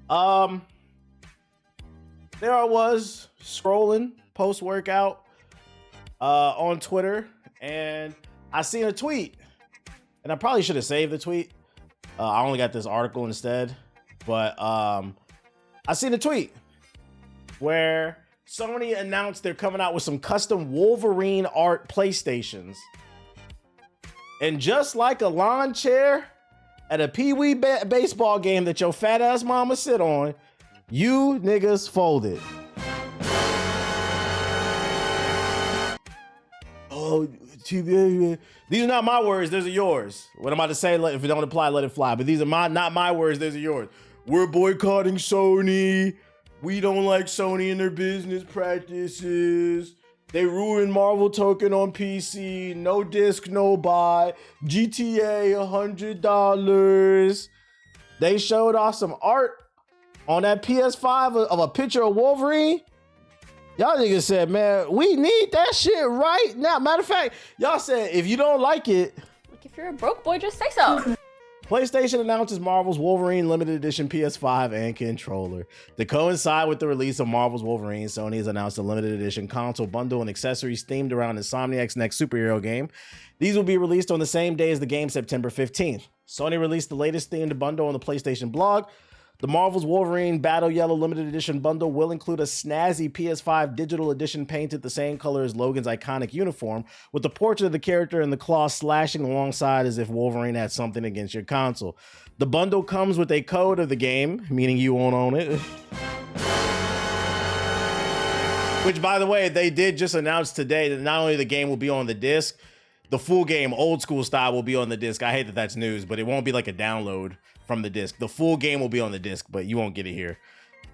There I was scrolling post-workout on Twitter, and I seen a tweet, and I probably should have saved the tweet. I only got this article instead, but I seen a tweet where Sony announced they're coming out with some custom Wolverine art PlayStations. And just like a lawn chair at a pee-wee baseball game that your fat ass mama sit on, you niggas folded. Oh, these are not my words, those are yours. What I'm about to say, if it don't apply, let it fly. But these are not my words, those are yours. We're boycotting Sony. We don't like Sony and their business practices. They ruined Marvel Token on PC. No disc, no buy. GTA, $100. They showed off some art on that PS5 of a picture of Wolverine. Y'all niggas said, man, we need that shit right now. Matter of fact, y'all said, if you don't like it, like if you're a broke boy, just say so. PlayStation announces Marvel's Wolverine limited edition PS5 and controller. To coincide with the release of Marvel's Wolverine, Sony has announced a limited edition console bundle and accessories themed around Insomniac's next superhero game. These will be released on the same day as the game, September 15th. Sony released the latest themed bundle on the PlayStation blog. The Marvel's Wolverine Battle Yellow limited edition bundle will include a snazzy PS5 digital edition painted the same color as Logan's iconic uniform, with the portrait of the character and the claw slashing alongside as if Wolverine had something against your console. The bundle comes with a code of the game, meaning you won't own it. Which, by the way, they did just announce today that not only the game will be on the disc, the full game, old school style, will be on the disc. I hate that that's news, but it won't be like a download from the disc. The full game will be on the disc, but you won't get it here.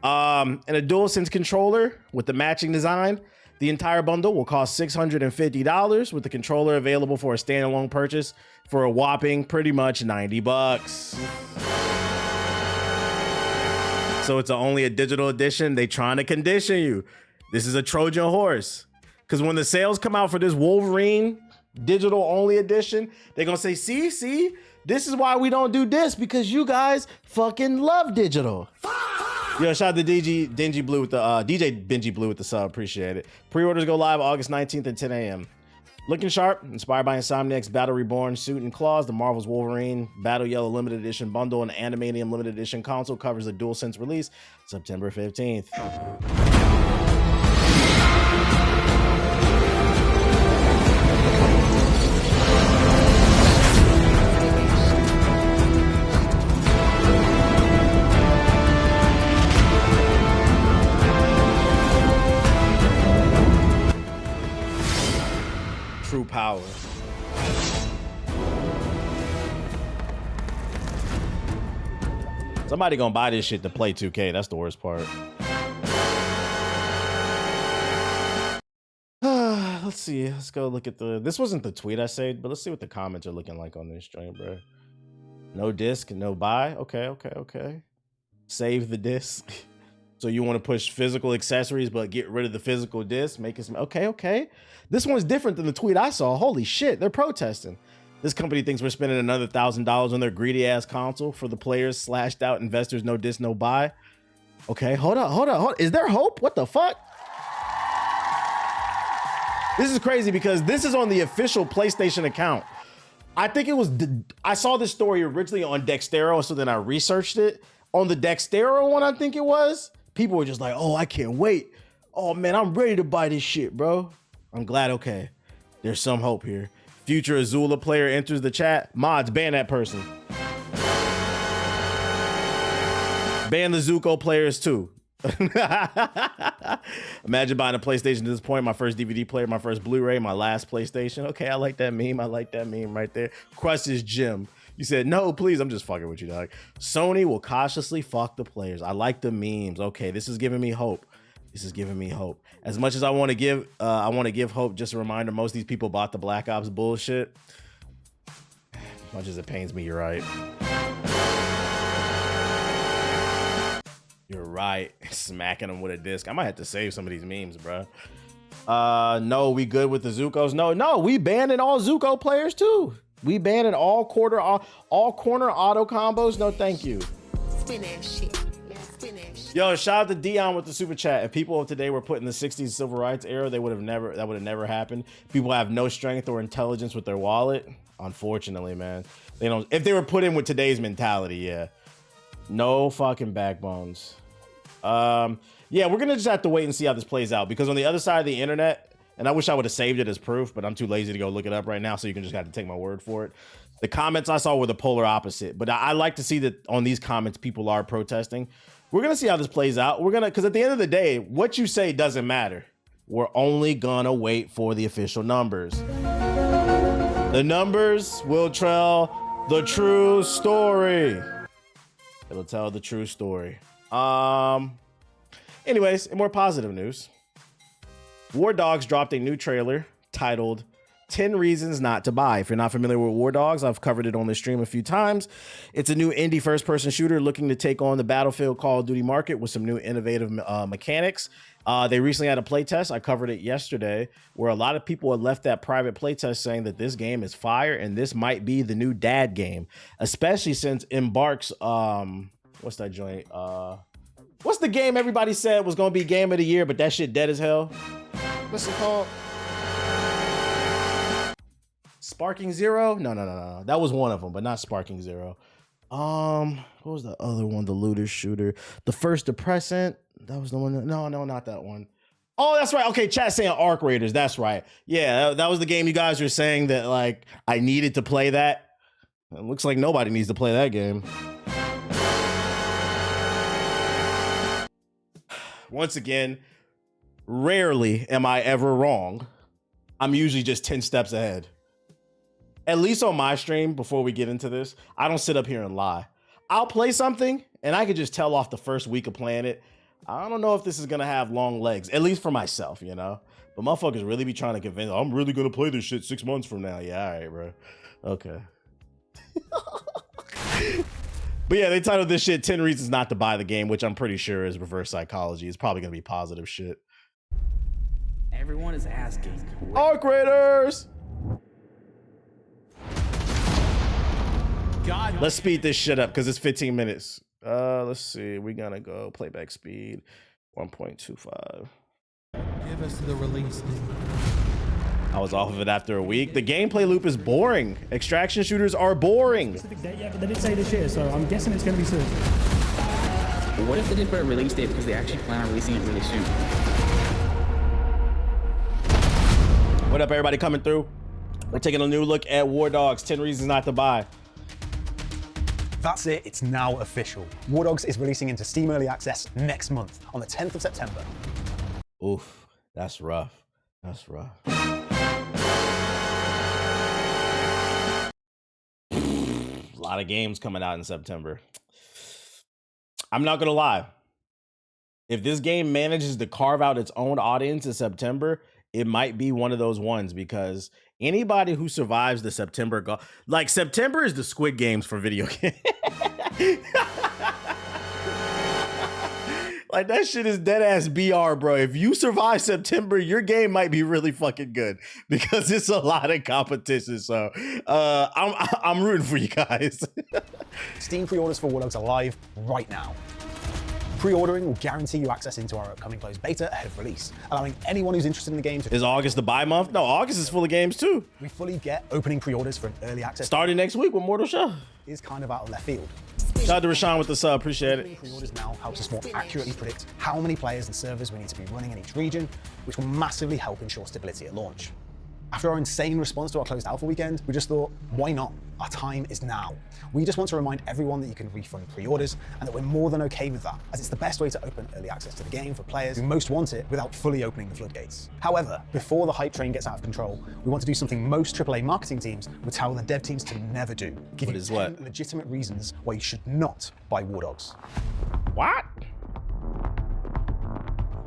And a DualSense controller with the matching design. The entire bundle will cost $650, with the controller available for a standalone purchase for a whopping pretty much $90. So it's only a digital edition. They trying to condition you. This is a Trojan horse. Because when the sales come out for this Wolverine digital only edition, they're gonna say, see, this is why we don't do this, because you guys fucking love digital. Yo, shout out to DJ Benji Blue with the sub, appreciate it. Pre-orders go live August 19th at 10 a.m. Looking sharp, inspired by Insomniac's Battle Reborn suit and claws, the Marvel's Wolverine Battle Yellow limited edition bundle and Animanium limited edition console covers the DualSense release September 15th. True power. Somebody gonna buy this shit to play 2K. That's the worst part. Let's see. Let's go look at this wasn't the tweet I saved, but let's see what the comments are looking like on this stream, bro. No disc, no buy. Okay. Save the disc. So you want to push physical accessories, but get rid of the physical disc, make it okay. This one's different than the tweet I saw. Holy shit, they're protesting. This company thinks we're spending another $1,000 on their greedy ass console for the players slashed out investors, no disc, no buy. Okay, hold on. Is there hope? What the fuck? This is crazy because this is on the official PlayStation account. I think it was, I saw this story originally on Dextero, so then I researched it. On the Dextero one, I think it was, people were just like, oh, I can't wait. Oh man, I'm ready to buy this shit, bro. I'm glad, okay. There's some hope here. Future Azula player enters the chat. Mods, ban that person. Ban the Zuko players too. Imagine buying a PlayStation at this point. My first DVD player, my first Blu-ray, my last PlayStation. Okay, I like that meme. I like that meme right there. Crush's Jim. You said, no, please. I'm just fucking with you, dog. Sony will cautiously fuck the players. I like the memes. Okay, this is giving me hope. This is giving me hope. As much as I want to give hope, just a reminder, most of these people bought the Black Ops bullshit. As much as it pains me, you're right. You're right. Smacking them with a disc. I might have to save some of these memes, bro. No, we good with the Zukos. No, we banning all Zuko players too. We banning all corner auto combos. No, thank you. Spin that shit. Yo, shout out to Dion with the super chat. If people of today were put in the 60s civil rights era, that would have never happened. People have no strength or intelligence with their wallet. Unfortunately, man. They don't. If they were put in with today's mentality, yeah. No fucking backbones. Yeah, we're gonna just have to wait and see how this plays out, because on the other side of the internet, and I wish I would have saved it as proof, but I'm too lazy to go look it up right now, so you can just have to take my word for it. The comments I saw were the polar opposite, but I like to see that on these comments people are protesting. We're gonna see how this plays out. Because at the end of the day, what you say doesn't matter. We're only gonna wait for the official numbers. The numbers will tell the true story. It'll tell the true story. Anyways, in more positive news, War Dogs dropped a new trailer titled 10 Reasons Not to Buy. If you're not familiar with War Dogs, I've covered it on the stream a few times. It's a new indie first-person shooter looking to take on the Battlefield Call of Duty market with some new innovative mechanics. They recently had a playtest. I covered it yesterday, where a lot of people had left that private playtest saying that this game is fire and this might be the new dad game, especially since Embark's what's that joint? What's the game everybody said was gonna be game of the year, but that shit dead as hell? What's it called? Sparking Zero? No. That was one of them, but not Sparking Zero. What was the other one? The looter shooter. The First Depressant. That was the one. No, not that one. Oh, that's right. Okay, chat saying Arc Raiders. That's right. Yeah, that was the game you guys were saying that like I needed to play that. It looks like nobody needs to play that game. Once again, rarely am I ever wrong. I'm usually just 10 steps ahead. At least on my stream, before we get into this, I don't sit up here and lie. I'll play something and I can just tell off the first week of playing it, I don't know if this is gonna have long legs, at least for myself, you know? But motherfuckers really be trying to convince, I'm really gonna play this shit 6 months from now. Yeah, all right, bro. Okay. But yeah, they titled this shit 10 Reasons Not to Buy the Game, which I'm pretty sure is reverse psychology. It's probably gonna be positive shit. Everyone is asking. Arc Raiders! God. Let's speed this shit up because it's 15 minutes. Let's see. We're gonna go playback speed 1.25. Give us the release date. I was off of it after a week. The gameplay loop is boring. Extraction shooters are boring. Yeah, but they did say this year, so I'm guessing it's going to be soon. What if they did put a release date because they actually plan on releasing it really soon? What up, everybody coming through? We're taking a new look at War Dogs 10 Reasons Not to Buy. That's it, it's now official. War Dogs is releasing into Steam Early Access next month, on the 10th of September. Oof, that's rough. That's rough. A lot of games coming out in September. I'm not gonna lie. If this game manages to carve out its own audience in September, it might be one of those ones, because anybody who survives the September, like September is the Squid Games for video games. Like that shit is dead ass BR, bro. If you survive September, your game might be really fucking good because it's a lot of competition. So I'm rooting for you guys. Steam pre-orders for War Dogs are live right now. Pre-ordering will guarantee you access into our upcoming closed beta ahead of release, allowing anyone who's interested in the game to... Is August the buy month? No, August is full of games too. We fully get opening pre-orders for an early access... Starting next week with Mortal Shell. ...is kind of out of left field. Shout out to Rashawn with the sub, appreciate it. Pre-orders now helps us more accurately predict how many players and servers we need to be running in each region, which will massively help ensure stability at launch. After our insane response to our closed alpha weekend, we just thought, why not? Our time is now. We just want to remind everyone that you can refund pre-orders and that we're more than okay with that, as it's the best way to open early access to the game for players who most want it without fully opening the floodgates. However, before the hype train gets out of control, we want to do something most AAA marketing teams would tell the dev teams to never do. Give you 10 legitimate reasons why you should not buy War Dogs. What?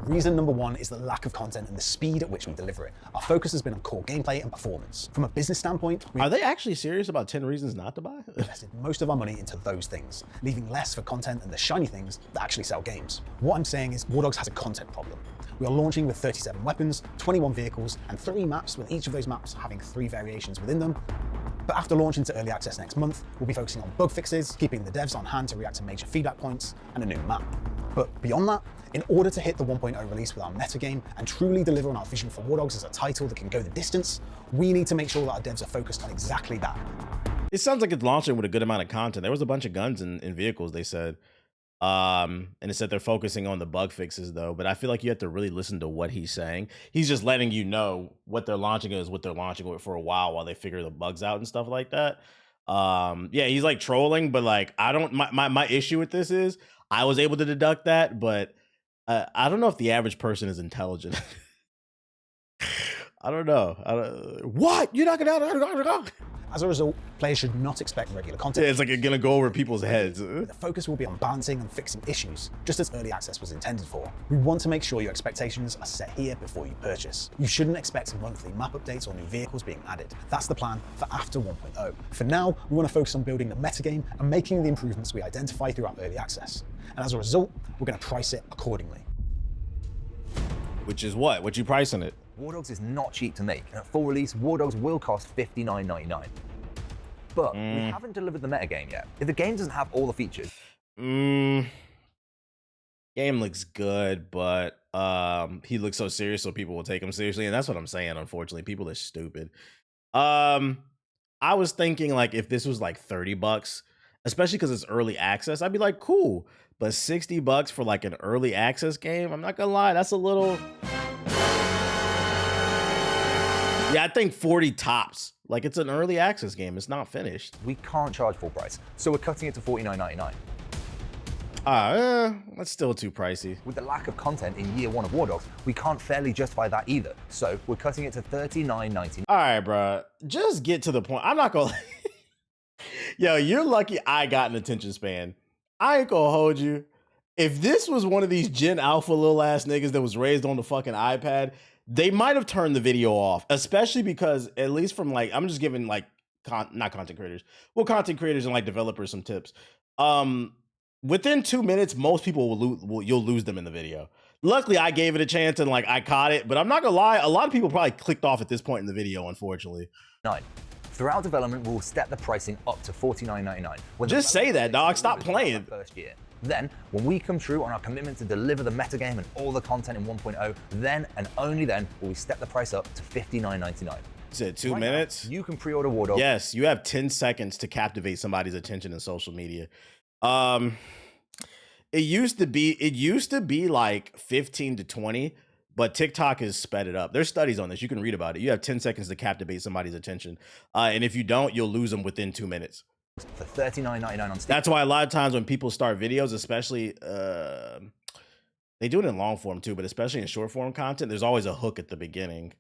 Reason number one is the lack of content and the speed at which we deliver it. Our focus has been on core gameplay and performance. From a business standpoint, are they actually serious about 10 reasons not to buy? invested most of our money into those things, leaving less for content and the shiny things that actually sell games. What I'm saying is War Dogs has a content problem. We are launching with 37 weapons, 21 vehicles, and 3 maps, with each of those maps having 3 variations within them. But after launch into early access next month, we'll be focusing on bug fixes, keeping the devs on hand to react to major feedback points, and a new map. But beyond that, in order to hit the 1.0 release with our metagame and truly deliver on our vision for War Dogs as a title that can go the distance, we need to make sure that our devs are focused on exactly that. It sounds like it's launching with a good amount of content. There was a bunch of guns and vehicles, they said. And it said they're focusing on the bug fixes though, but I feel like you have to really listen to what he's saying. He's just letting you know what they're launching is what they're launching with for a while they figure the bugs out and stuff like that. Yeah, he's like trolling, but like I don't my issue with this is I was able to deduct that, but I don't know if the average person is intelligent. I don't know. What? You're not gonna. As a result, players should not expect regular content. Yeah, it's like you're gonna go over people's heads. The focus will be on balancing and fixing issues, just as early access was intended for. We want to make sure your expectations are set here before you purchase. You shouldn't expect monthly map updates or new vehicles being added. That's the plan for after 1.0. For now, we want to focus on building the metagame and making the improvements we identify throughout early access. And as a result, we're going to price it accordingly. Which is what? What you pricing it? War Dogs is not cheap to make, and at full release, War Dogs will cost $59.99. But we haven't delivered the metagame yet. If the game doesn't have all the features... Game looks good, but he looks so serious so people will take him seriously, and that's what I'm saying, unfortunately. People are stupid. I was thinking, like, if this was like $30, especially because it's early access, I'd be like, cool. But $60 for like an early access game, I'm not gonna lie, that's a little... Yeah, I think 40 tops. Like, it's an early access game. It's not finished. We can't charge full price, so we're cutting it to $49.99. That's still too pricey. With the lack of content in year one of War Dogs, we can't fairly justify that either, so we're cutting it to $39.99. All right, bro. Just get to the point. I'm not gonna... Yo, you're lucky I got an attention span. I ain't gonna hold you. If this was one of these Gen Alpha little ass niggas that was raised on the fucking iPad, they might have turned the video off, especially because at least from like, I'm just giving like, not content creators, well, content creators and like developers some tips. Within 2 minutes, most people you'll lose them in the video. Luckily, I gave it a chance and like I caught it, but I'm not gonna lie, a lot of people probably clicked off at this point in the video, unfortunately. Throughout development, we'll step the pricing up to $49.99. Just say that, dog. Stop playing. First year. Then, when we come true on our commitment to deliver the metagame and all the content in 1.0, then and only then will we step the price up to $59.99. You said 2 minutes? Now, you can pre-order War Dogs. Yes, you have 10 seconds to captivate somebody's attention in social media. It used to be like 15 to 20, but TikTok has sped it up. There's studies on this. You can read about it. You have 10 seconds to captivate somebody's attention. And if you don't, you'll lose them within 2 minutes. For $39.99 on Steam. That's why a lot of times when people start videos, especially, they do it in long form too, but especially in short form content, there's always a hook at the beginning.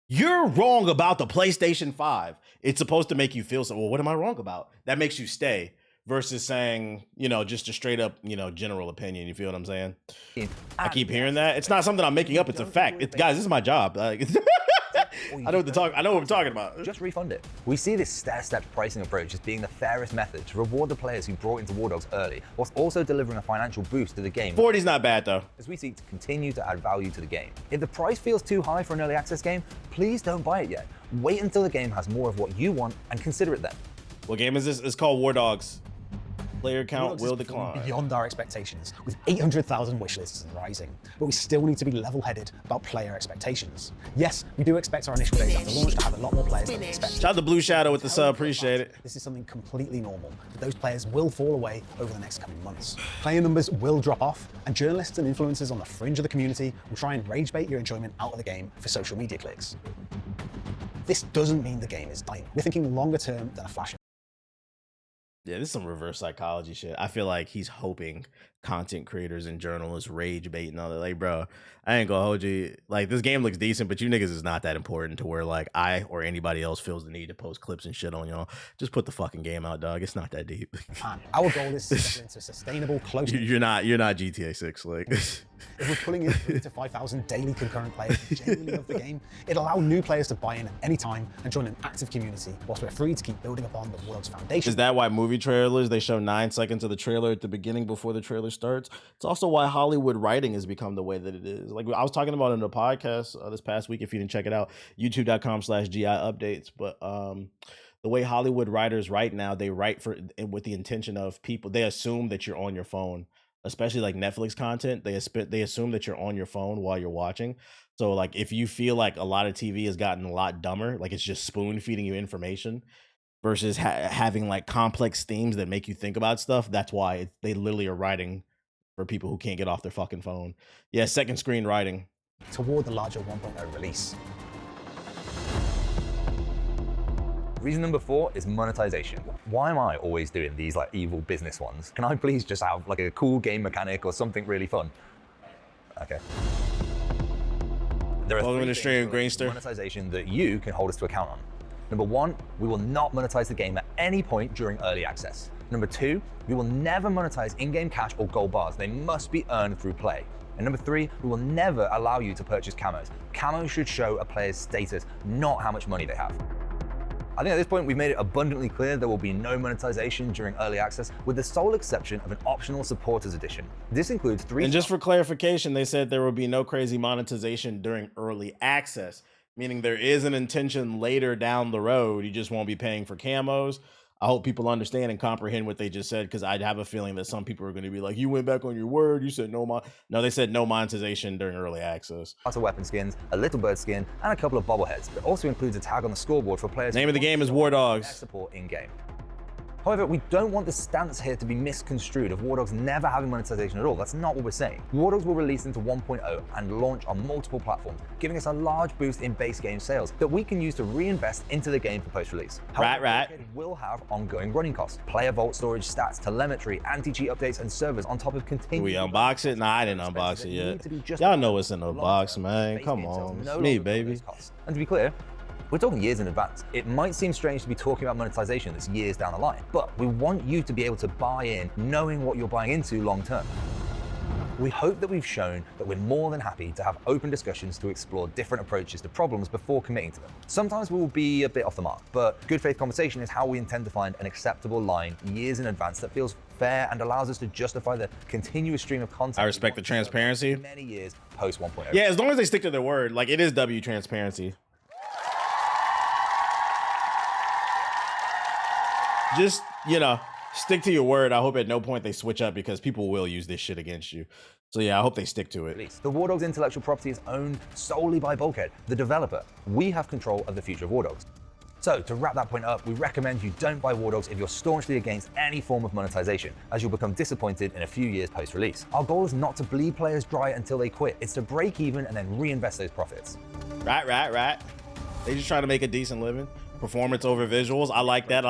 You're wrong about the PlayStation 5. It's supposed to make you feel so, well, what am I wrong about? That makes you stay versus saying, you know, just a straight up, you know, general opinion. You feel what I'm saying? I keep hearing that. It's not something I'm making up. It's a fact. Guys, this is my job. Like, I know what I'm talking about. Just refund it. We see this stair-stepped pricing approach as being the fairest method to reward the players who brought into War Dogs early, whilst also delivering a financial boost to the game. 40's not bad though. As we seek to continue to add value to the game. If the price feels too high for an early access game, please don't buy it yet. Wait until the game has more of what you want and consider it then. What game is this? It's called War Dogs. Player count will decline. Beyond our expectations, with 800,000 wishlists and rising. But we still need to be level-headed about player expectations. Yes, we do expect our initial days after launch to have a lot more players than we expected. Shout out to Blue Shadow with the sub, appreciate it. This is something completely normal, but those players will fall away over the next coming months. Player numbers will drop off, and journalists and influencers on the fringe of the community will try and rage bait your enjoyment out of the game for social media clicks. This doesn't mean the game is dying. We're thinking longer term than a flash. Yeah, this is some reverse psychology shit. I feel like he's hoping content creators and journalists rage bait and all that. Like, bro, I ain't gonna hold you. Like, this game looks decent, but you niggas is not that important to where, like, I or anybody else feels the need to post clips and shit on y'all. Just put the fucking game out, dog. It's not that deep. Our goal is to settle into sustainable, close. You're not GTA 6, like. If we're pulling in 3,000 to 5,000 daily concurrent players who genuinely love the game, it'll allow new players to buy in at any time and join an active community, whilst we're free to keep building upon the world's foundation. Is that why movie trailers, they show 9 seconds of the trailer at the beginning before the trailer starts? It's also why Hollywood writing has become the way that it is. Like I was talking about in the podcast this past week, if you didn't check it out, youtube.com/GI updates. But the way Hollywood writers write now, they write with the intention of people, they assume that you're on your phone. especially like Netflix content, they assume that you're on your phone while you're watching. So like if you feel like a lot of TV has gotten a lot dumber, like it's just spoon feeding you information versus having like complex themes that make you think about stuff, that's why they literally are writing for people who can't get off their fucking phone. Yeah, second screen writing. toward the larger 1.0 release. Reason number 4 is monetization. Why am I always doing these like evil business ones? Can I please just have like a cool game mechanic or something really fun? Okay. There are Welcome to the stream, three Greenster. monetization that you can hold us to account on. Number 1, we will not monetize the game at any point during early access. Number 2, we will never monetize in-game cash or gold bars. They must be earned through play. And number 3, we will never allow you to purchase camos. Camos should show a player's status, not how much money they have. I think at this point we've made it abundantly clear there will be no monetization during early access, with the sole exception of an optional supporters edition. This includes 3. And just for clarification, they said there will be no crazy monetization during early access, meaning there is an intention later down the road. You just won't be paying for camos. I hope people understand and comprehend what they just said, because I'd have a feeling that some people are going to be like, you went back on your word, you said no they said no monetization during early access. Lots of weapon skins, a little bird skin, and a couple of bobbleheads. It also includes a tag on the scoreboard for players. Name of the game is War Dogs. Support in game. However, we don't want the stance here to be misconstrued of War Dogs never having monetization at all. That's not what we're saying. War Dogs will release into 1.0 and launch on multiple platforms, giving us a large boost in base game sales that we can use to reinvest into the game for post-release. Right. It will have ongoing running costs, player vault storage, stats, telemetry, anti-cheat updates, and servers on top of continued. We unbox it? Nah, I didn't unbox it yet. Y'all know what's in the box, man. Come on, it's me, baby. And to be clear, we're talking years in advance. It might seem strange to be talking about monetization that's years down the line, but we want you to be able to buy in knowing what you're buying into long term. We hope that we've shown that we're more than happy to have open discussions to explore different approaches to problems before committing to them. Sometimes we will be a bit off the mark, but good faith conversation is how we intend to find an acceptable line years in advance that feels fair and allows us to justify the continuous stream of content. I respect the transparency. Many years post 1.0. Yeah, as long as they stick to their word, like it is W transparency. Just, stick to your word. I hope at no point they switch up, because people will use this shit against you. So yeah, I hope they stick to it. The War Dogs intellectual property is owned solely by Bulkhead, the developer. We have control of the future of War Dogs. So to wrap that point up, we recommend you don't buy War Dogs if you're staunchly against any form of monetization, as you'll become disappointed in a few years post-release. Our goal is not to bleed players dry until they quit. It's to break even and then reinvest those profits. Right. They just trying to make a decent living. Performance over visuals. I like that.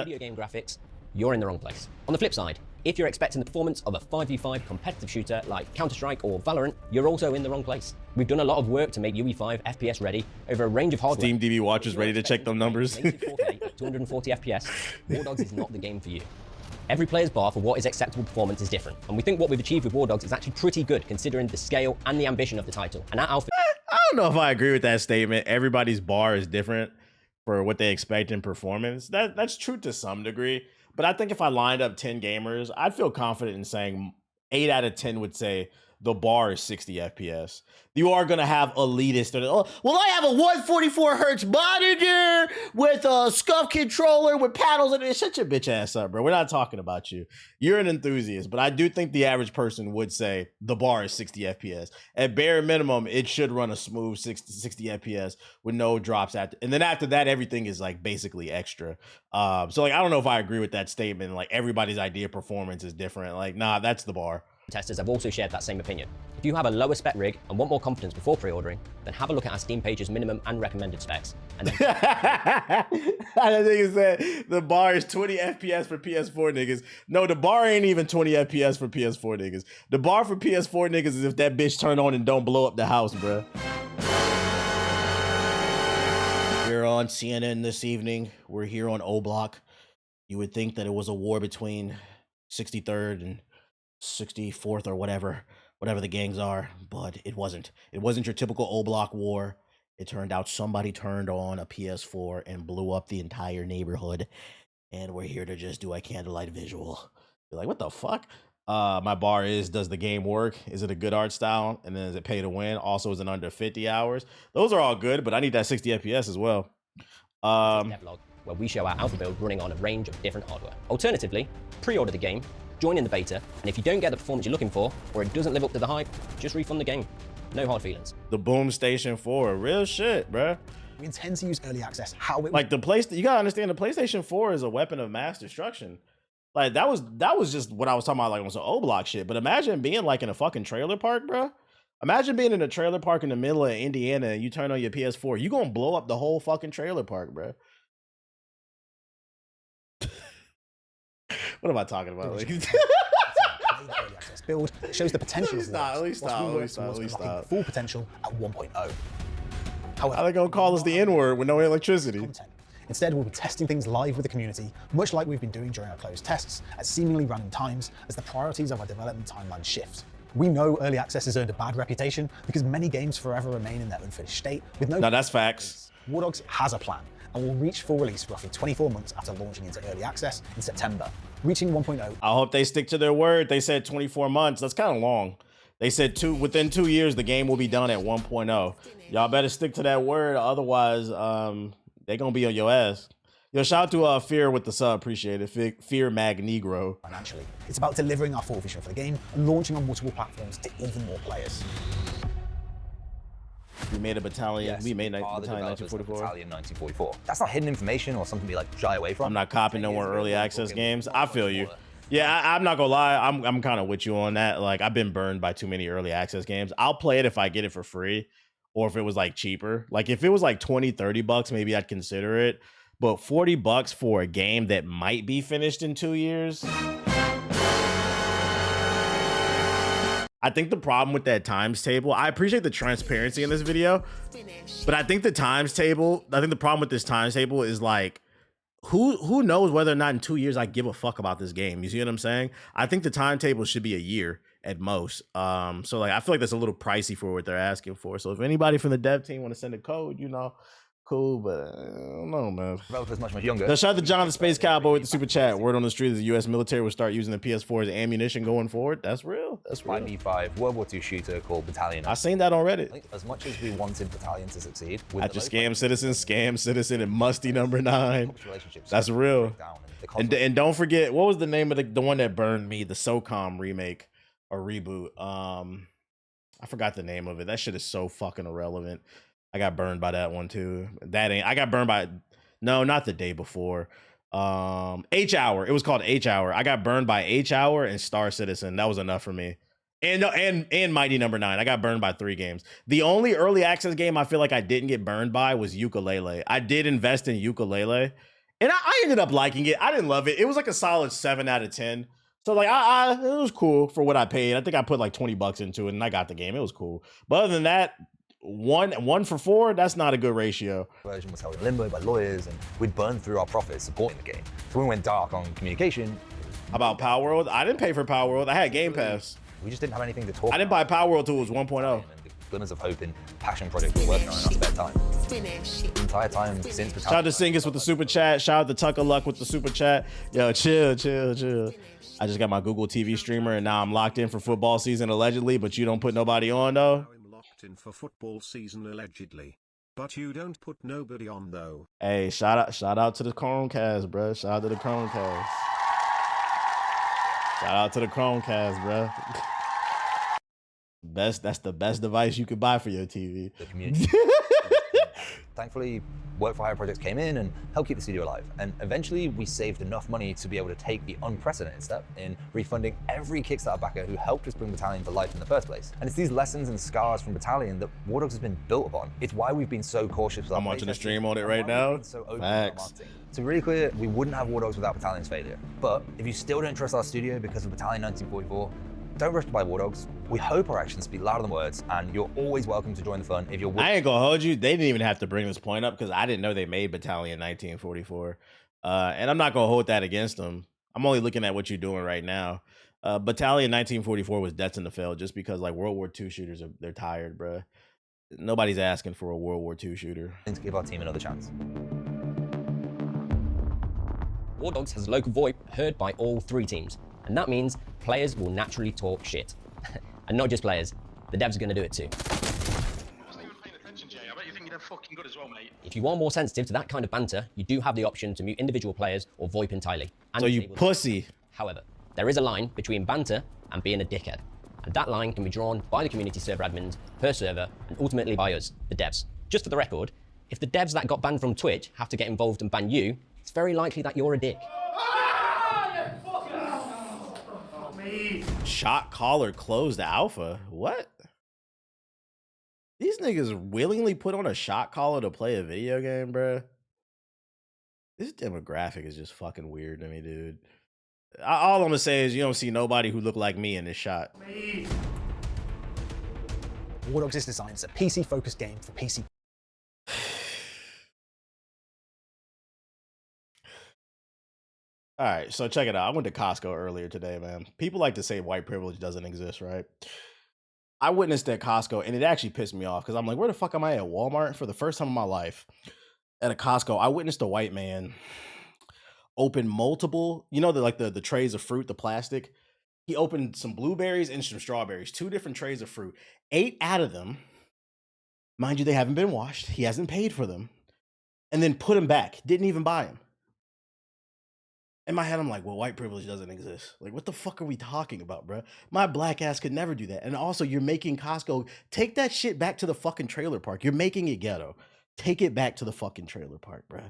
Video game graphics, you're in the wrong place. On the flip side, if you're expecting the performance of a 5v5 competitive shooter like Counter-Strike or Valorant, you're also in the wrong place. We've done a lot of work to make UE5 FPS ready over a range of hardware. Steam DB watchers ready to check them numbers. 4K at 240 FPS, War Dogs is not the game for you. Every player's bar for what is acceptable performance is different, and we think what we've achieved with War Dogs is actually pretty good considering the scale and the ambition of the title. And at Alpha, I don't know if I agree with that statement. Everybody's bar is different for what they expect in performance. That's true to some degree, but I think if I lined up 10 gamers, I'd feel confident in saying 8 out of 10 would say the bar is 60 FPS. You are going to have elitists that are, well, I have a 144 hertz monitor with a scuff controller with paddles, and shut your bitch ass up, bro. We're not talking about you. You're an enthusiast, but I do think the average person would say the bar is 60 FPS. At bare minimum, it should run a smooth 60 FPS with no drops after. And then after that, everything is like basically extra. So like, I don't know if I agree with that statement. Like everybody's idea of performance is different. Like, nah, that's the bar. testers have also shared that same opinion. If you have a lower spec rig and want more confidence before pre-ordering, then have a look at our Steam page's minimum and recommended specs. And then I think it's that the bar is 20 FPS for PS4 niggas. No, the bar ain't even 20 FPS for PS4 niggas. The bar for PS4 niggas is if that bitch turn on and don't blow up the house, bruh. We're on CNN this evening. We're here on O Block. You would think that it was a war between 63rd and 64th or whatever the gangs are, but it wasn't. It wasn't your typical O Block war. It turned out somebody turned on a PS4 and blew up the entire neighborhood, and we're here to just do a candlelight visual. You're like, what the fuck? My bar is, does the game work? Is it a good art style? And then is it pay to win? Also, is it under 50 hours? Those are all good, but I need that 60 FPS as well. devlog, where we show our alpha build running on a range of different hardware. Alternatively, pre-order the game, join in the beta, and if you don't get the performance you're looking for, or it doesn't live up to the hype, just refund the game. No hard feelings. The Boom Station 4, real shit, bruh. We intend to use early access how it Like the you gotta understand the PlayStation 4 is a weapon of mass destruction. Like that was just what I was talking about, like on some O Block shit. But imagine being like in a fucking trailer park, bruh. Imagine being in a trailer park in the middle of Indiana and you turn on your PS4, you gonna blow up the whole fucking trailer park, bruh. What am I talking about? Like, build shows the potential of At least stop. full potential at 1.0. How However, they gonna call us the N-word with no electricity? content. Instead, we'll be testing things live with the community, much like we've been doing during our closed tests at seemingly random times as the priorities of our development timeline shift. We know early access has earned a bad reputation because many games forever remain in their unfinished state with no. No, that's facts. War Dogs has a plan and will reach full release roughly 24 months after launching into early access in September, reaching 1.0. I hope they stick to their word. They said 24 months. That's kind of long. They said within 2 years, the game will be done at 1.0. Y'all better stick to that word. Otherwise, they're going to be on your ass. Yo, shout out to Fear with the sub. Appreciate it. Fear Magnegro. Financially, it's about delivering our full vision for the game and launching on multiple platforms to even more players. We made a battalion. Yes, we made are the Battalion developers of 1944. Battalion 1944. That's not hidden information or something to be like shy away from. I'm not copying no more early access games. I feel you. Yeah, I'm not gonna lie. I'm kind of with you on that. Like, I've been burned by too many early access games. I'll play it if I get it for free, or if it was like cheaper. Like if it was like 20, 30 bucks, maybe I'd consider it. But 40 bucks for a game that might be finished in 2 years. I think the problem with that times table, I appreciate the transparency in this video, but I think the problem with this times table is like, who knows whether or not in 2 years I give a fuck about this game. You see what I'm saying? I think the timetable should be a year at most. So like, I feel like that's a little pricey for what they're asking for. So if anybody from the dev team want to send a code, you know, cool, but I don't know, man. Developers much younger. Now, shout out to John the Space Cowboy with the super chat. Word on the street is the U.S. military will start using the PS4 as ammunition going forward. That's real. That's real. 5v5 World War II shooter called Battalion. I seen that on Reddit. As much as we wanted Battalion to succeed, with At your scam citizen, and musty number 9. relationships, That's real. the And don't forget, what was the name of the one that burned me? The SOCOM remake or reboot. I forgot the name of it. That shit is so fucking irrelevant. I got burned by that one too. I got burned by, no, not the day before. H Hour. It was called H Hour. I got burned by H Hour and Star Citizen. That was enough for me. And Mighty Number 9. I got burned by 3 games. The only early access game I feel like I didn't get burned by was Yooka-Laylee. I did invest in Yooka-Laylee, and I ended up liking it. I didn't love it. It was like a solid 7 out of 10. So like it was cool for what I paid. I think I put like 20 bucks into it and I got the game. It was cool. But other than that, one for 4, that's not a good ratio. Version was held in limbo by lawyers, and we'd burned through our profits supporting the game. So when we went dark on communication. About Power World, I didn't pay for Power World. I had Game Pass. We just didn't have anything to talk about. I didn't buy Power World till it was 1.0. And the glimmers of hope and passion project we're working on in our spare time. The entire time since Battalion. Shout out to Singus with the super chat. Shout out to Tucker Luck with the super chat. Yo, chill. I just got my Google TV streamer and now I'm locked in for football season allegedly, but you don't put nobody on though. I'm locked in for football season allegedly, but you don't put nobody on though. Hey, shout out to the Chromecast, bro. Shout out to the Chromecast. Shout out to the Chromecast, bro. That's the best device you could buy for your TV. The community. Thankfully, work for hire projects came in and helped keep the studio alive. And eventually we saved enough money to be able to take the unprecedented step in refunding every Kickstarter backer who helped us bring Battalion to life in the first place. And it's these lessons and scars from Battalion that War Dogs has been built upon. It's why we've been so cautious with our I'm watching the playtesting, stream on it and right why we've now. been so open with our Facts. marketing. To be really clear, we wouldn't have War Dogs without Battalion's failure. But if you still don't trust our studio because of Battalion 1944, don't rush to buy War Dogs. We hope our actions speak louder than words, and you're always welcome to join the fun if you're willing. I ain't gonna hold you. They didn't even have to bring this point up because I didn't know they made Battalion 1944. And I'm not gonna hold that against them. I'm only looking at what you're doing right now. Battalion 1944 was destined to fail just because like World War II shooters they're tired, bro. Nobody's asking for a World War II shooter. to give our team another chance. War Dogs has a local VoIP heard by all 3 teams, and that means players will naturally talk shit. And not just players, the devs are going to do it too. If you are more sensitive to that kind of banter, you do have the option to mute individual players or VoIP entirely. And So you disable- pussy. However, There is a line between banter and being a dickhead, and that line can be drawn by the community server admins per server and ultimately by us, the devs. Just for the record, if the devs that got banned from Twitch have to get involved and ban you, it's very likely that you're a dick. Shot caller closed alpha. What? These niggas willingly put on a shot caller to play a video game, bruh. This demographic is just fucking weird to me, dude. All I'm gonna say is you don't see nobody who look like me in this shot. War Dogs is designed as a PC-focused game for PC. All right, so check it out. I went to Costco earlier today, man. People like to say white privilege doesn't exist, right? I witnessed at Costco, and it actually pissed me off because I'm like, where the fuck am I at Walmart? For the first time in my life, at a Costco, I witnessed a white man open multiple, you know, the trays of fruit, the plastic. He opened some blueberries and some strawberries, 2 different trays of fruit. 8 out of them, mind you, they haven't been washed. He hasn't paid for them, and then put them back. Didn't even buy them. In my head, I'm like, well, white privilege doesn't exist. Like, what the fuck are we talking about, bro? My black ass could never do that. And also, you're making Costco take that shit back to the fucking trailer park. You're making it ghetto. Take it back to the fucking trailer park, bro.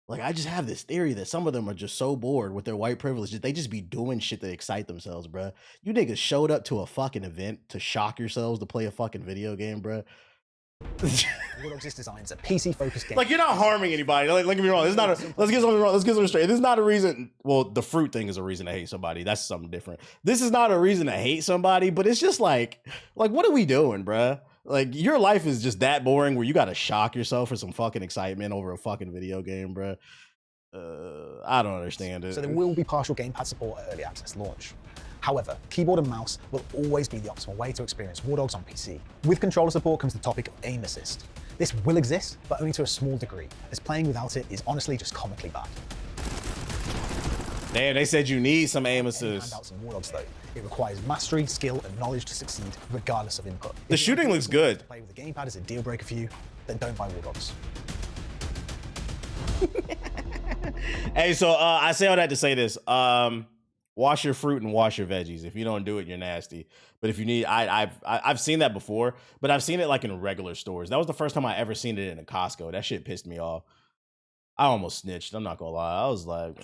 Like, I just have this theory that some of them are just so bored with their white privilege that they just be doing shit that excite themselves, bro. You niggas showed up to a fucking event to shock yourselves to play a fucking video game, bro. War Dogs is designed as a PC-focused game. Like, you're not harming anybody. Like, don't get me wrong. It's not a, let's get something wrong. Let's get something straight. This is not a reason. Well, the fruit thing is a reason to hate somebody. That's something different. This is not a reason to hate somebody, but it's just like what are we doing, bruh? Like, your life is just that boring where you got to shock yourself for some fucking excitement over a fucking video game, bruh. I don't understand it. So there will be partial gamepad support at early access launch. However, keyboard and mouse will always be the optimal way to experience War Dogs on PC. With controller support comes the topic of aim assist. This will exist, but only to a small degree, as playing without it is honestly just comically bad. Damn, they said you need some aim assist. Handouts in War Dogs though. It requires mastery, skill, and knowledge to succeed, regardless of input. The shooting looks good. Play with the gamepad is a deal breaker for you, then don't buy War Dogs. Hey, so I say all that to say this. Wash your fruit and wash your veggies. If you don't do it, you're nasty. But if you need, I've seen that before, but I've seen it like in regular stores. That was the first time I ever seen it in a Costco. That shit pissed me off. I almost snitched. I'm not gonna lie. I was like,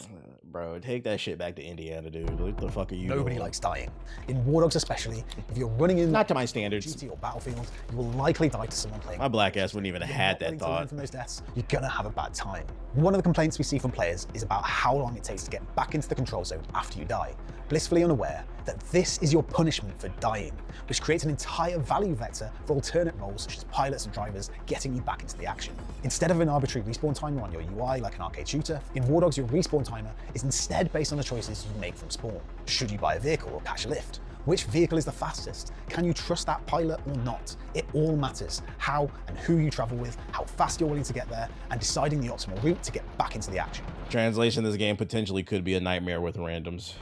bro, take that shit back to Indiana, dude. What the fuck are you Nobody doing? likes dying. In War Dogs especially, if you're running in Not to my standards. duty or battlefield, you will likely die to someone playing. My black ass wouldn't even have had that Willing to learn thought. from those deaths, you're gonna have a bad time. One of the complaints we see from players is about how long it takes to get back into the control zone after you die, blissfully unaware that this is your punishment for dying, which creates an entire value vector for alternate roles such as pilots and drivers getting you back into the action. Instead of an arbitrary respawn timer on your UI like an arcade shooter, in War Dogs your respawn timer is instead based on the choices you make from spawn. Should you buy a vehicle or catch a lift? Which vehicle is the fastest? Can you trust that pilot or not? It all matters. How and who you travel with, how fast you're willing to get there, and deciding the optimal route to get back into the action. Translation, this game potentially could be a nightmare with randoms.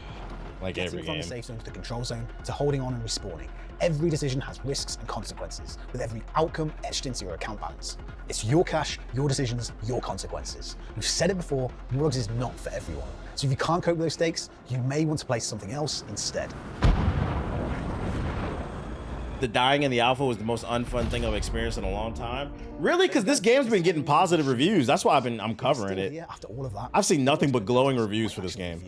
Like Getting every from game. the safe zone to the control zone, to holding on and respawning. Every decision has risks and consequences, with every outcome etched into your account balance. It's your cash, your decisions, your consequences. We've said it before, War Dogs is not for everyone. So if you can't cope with those stakes, you may want to play something else instead. The dying in the alpha was the most unfun thing I've experienced in a long time. Really? Because this game's been getting positive reviews. That's why I'm covering it. After all of that, I've seen nothing but glowing reviews for this game.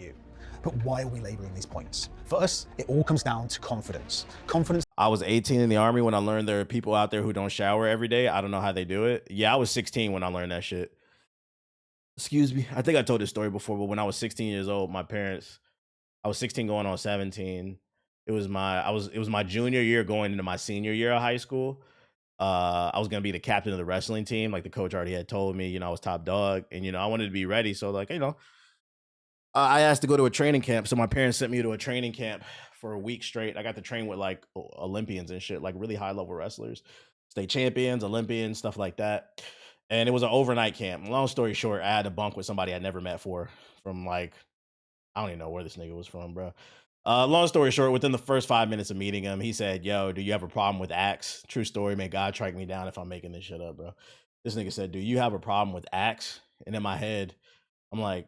But why are we labeling these points? For us, it all comes down to confidence. Confidence. I was 18 in the army when I learned there are people out there who don't shower every day. I don't know how they do it. Yeah, I was 16 when I learned that shit. Excuse me. I think I told this story before, but when I was 16 years old, my parents, I was 16 going on 17. It was my junior year going into my senior year of high school. I was gonna be the captain of the wrestling team. Like the coach already had told me, I was top dog, and I wanted to be ready. So I asked to go to a training camp. So my parents sent me to a training camp for a week straight. I got to train with like Olympians and shit, like really high level wrestlers, state champions, Olympians, stuff like that. And it was an overnight camp. Long story short, I had to bunk with somebody I'd never met from like, I don't even know where this nigga was from, bro. Long story short, within the first 5 minutes of meeting him, he said, "Yo, do you have a problem with Axe?" True story, may God strike me down if I'm making this shit up, bro. This nigga said, "Do you have a problem with Axe?" And in my head, I'm like,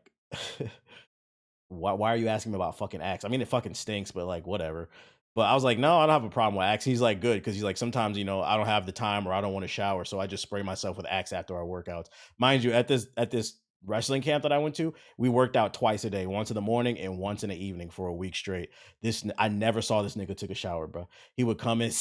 why are you asking me about fucking Axe? I mean, it fucking stinks, but like, whatever. But I was like, no, I don't have a problem with Axe. He's like, good, because he's like, sometimes, you know, I don't have the time or I don't want to shower, so I just spray myself with Axe after our workouts. Mind you, at this wrestling camp that I went to, we worked out twice a day, once in the morning and once in the evening for a week straight. I never saw this nigga took a shower, bro. He would come in.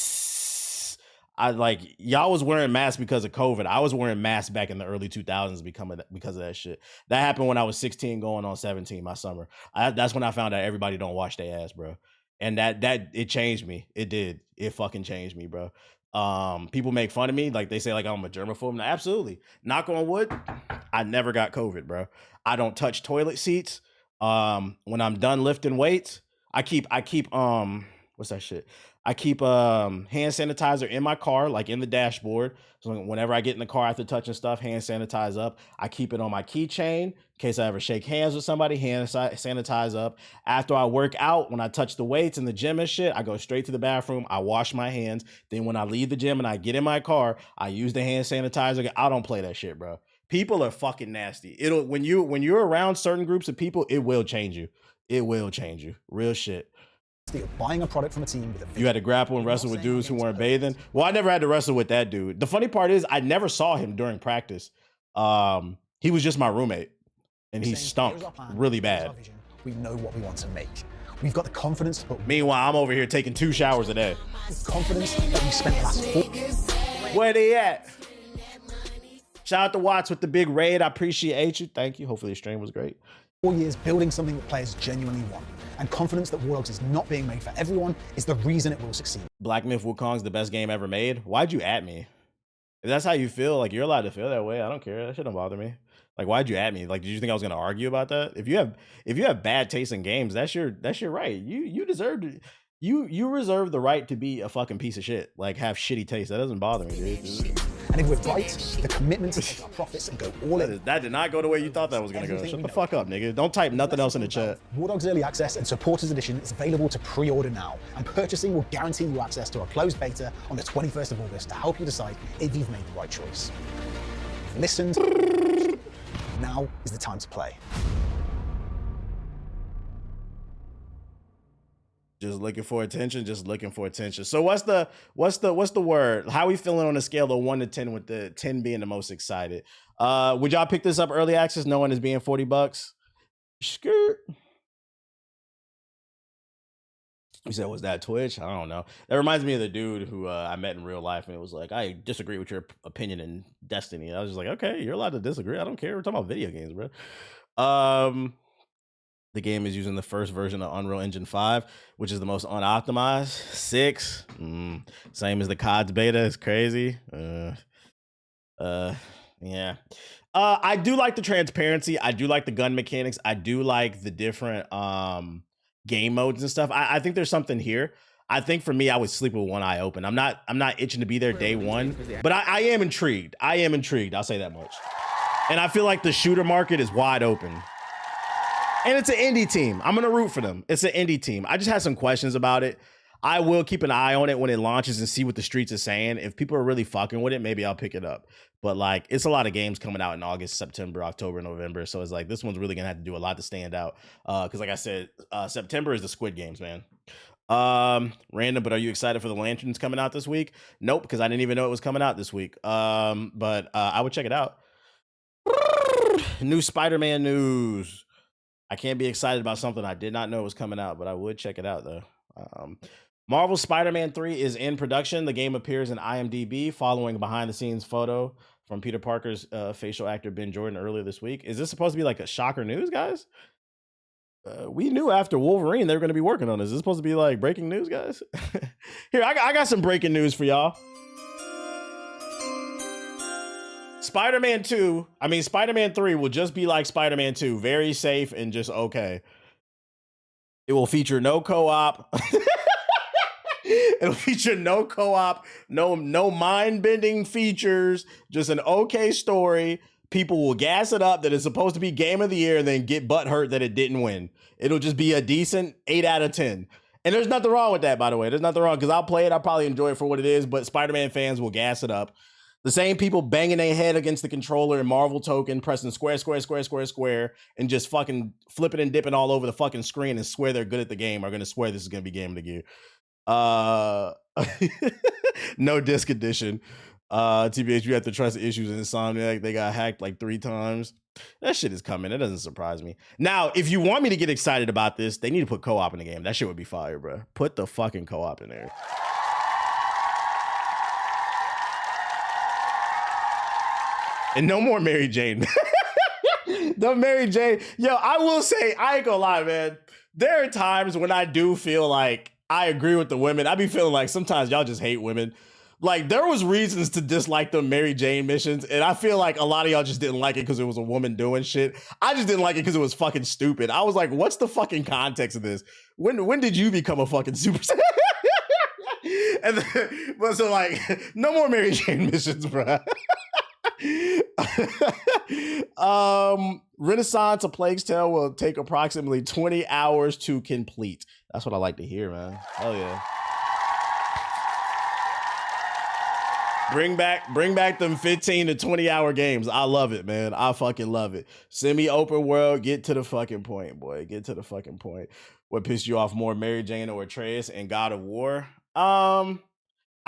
I like, y'all was wearing masks because of COVID. I was wearing masks back in the early 2000s because of that shit. That happened when I was 16 going on 17 my summer. That's when I found out everybody don't wash their ass, bro. And that it changed me. It did. It fucking changed me, bro. People make fun of me, like they say like I'm a germaphobe. Now, absolutely. Knock on wood, I never got COVID, bro. I don't touch toilet seats. When I'm done lifting weights, I keep what's that shit? I keep hand sanitizer in my car, like in the dashboard. So whenever I get in the car after touching stuff, hand sanitize up. I keep it on my keychain in case I ever shake hands with somebody, hand sanitize up. After I work out, when I touch the weights in the gym and shit, I go straight to the bathroom. I wash my hands. Then when I leave the gym and I get in my car, I use the hand sanitizer. I don't play that shit, bro. People are fucking nasty. When you're around certain groups of people, it will change you. It will change you. Real shit. Buying a product from a team with a you had to grapple and wrestle with dudes who weren't bathing. Well, I never had to wrestle with that dude. The funny part is I never saw him during practice. He was just my roommate and he stunk really bad. We know what we want to make. We've got the confidence to put. Meanwhile, I'm over here taking 2 showers a day. Confidence that we spent the last 4. Where they at? Shout out to Watts with the big raid. I appreciate you. Thank you. Hopefully the stream was great. 4 years building something that players genuinely want. And confidence that War Dogs is not being made for everyone is the reason it will succeed. Black Myth Wukong's the best game ever made. Why'd you at me? If that's how you feel, like you're allowed to feel that way. I don't care. That shouldn't bother me. Like, why'd you at me? Like, did you think I was gonna argue about that? If you have bad taste in games, that's your right. You deserve to. You reserve the right to be a fucking piece of shit. Like, have shitty taste. That doesn't bother me, dude. And if we're right, the commitment to take our profits and go all in. That did not go the way you thought that was gonna go. Shut the fuck up, nigga. Don't type nothing else in the chat. War Dogs Early Access and Supporters Edition is available to pre-order now, and purchasing will guarantee you access to a closed beta on the 21st of August to help you decide if you've made the right choice. Listen. Now is the time to play. Just looking for attention, just looking for attention. So what's the word? How are we feeling on a scale of 1 to 10, with the 10 being the most excited? Would y'all pick this up early access knowing it's being $40? Skirt. You said, was that Twitch? I don't know. That reminds me of the dude who I met in real life, and it was like, I disagree with your opinion in Destiny. I was just like, okay, you're allowed to disagree. I don't care. We're talking about video games, bro. The game is using the first version of Unreal Engine 5, which is the most unoptimized. 6, same as the COD's beta. It's crazy. Yeah. I do like the transparency. I do like the gun mechanics. I do like the different game modes and stuff. I think there's something here. I think for me, I would sleep with one eye open. I'm not itching to be there day one, but I am intrigued. I am intrigued. I'll say that much. And I feel like the shooter market is wide open. And it's an indie team. I'm going to root for them. It's an indie team. I just had some questions about it. I will keep an eye on it when it launches and see what the streets are saying. If people are really fucking with it, maybe I'll pick it up. But like, it's a lot of games coming out in August, September, October, November. So it's like, this one's really going to have to do a lot to stand out. Because like I said, September is the Squid Games, man. Random, but are you excited for the Lanterns coming out this week? Nope, because I didn't even know it was coming out this week. But I would check it out. New Spider-Man news. I can't be excited about something I did not know was coming out, but I would check it out though. Marvel Spider-Man 3 is in production. The game appears in IMDb following a behind-the-scenes photo from Peter Parker's facial actor Ben Jordan earlier this week. Is this supposed to be like a shocker news, guys? We knew after Wolverine they were going to be working on this. Is this supposed to be like breaking news, guys? Here, I got some breaking news for y'all. Spider-Man 3 will just be like Spider-Man 2, very safe and just okay. It will feature no co-op. It'll feature no co-op, no mind-bending features, just an okay story. People will gas it up that it's supposed to be game of the year and then get butthurt that it didn't win. It'll just be a decent 8 out of 10. And there's nothing wrong with that, by the way. There's nothing wrong because I'll play it. I'll probably enjoy it for what it is, but Spider-Man fans will gas it up. The same people banging their head against the controller and Marvel token, pressing square, square, square, square, square, and just fucking flipping and dipping all over the fucking screen and swear they're good at the game are gonna swear this is gonna be Game of the Year. No disc edition. TBH, you have to trust issues in Insomniac. They got hacked like 3 times. That shit is coming. It doesn't surprise me. Now, if you want me to get excited about this, they need to put co-op in the game. That shit would be fire, bro. Put the fucking co-op in there. And no more Mary Jane. The Mary Jane. Yo, I will say, I ain't gonna lie, man. There are times when I do feel like I agree with the women. I be feeling like sometimes y'all just hate women. Like, there was reasons to dislike the Mary Jane missions, and I feel like a lot of y'all just didn't like it because it was a woman doing shit. I just didn't like it because it was fucking stupid. I was like, what's the fucking context of this? When did you become a fucking super? And then, but so like, no more Mary Jane missions, bro. Renaissance of Plague's Tale will take approximately 20 hours to complete. That's what I like to hear, man. Hell yeah. Bring back them 15 to 20 hour games. I love it, man. I fucking love it. Semi-open world, get to the fucking point, boy. Get to the fucking point. What pissed you off more, Mary Jane or Atreus and God of War?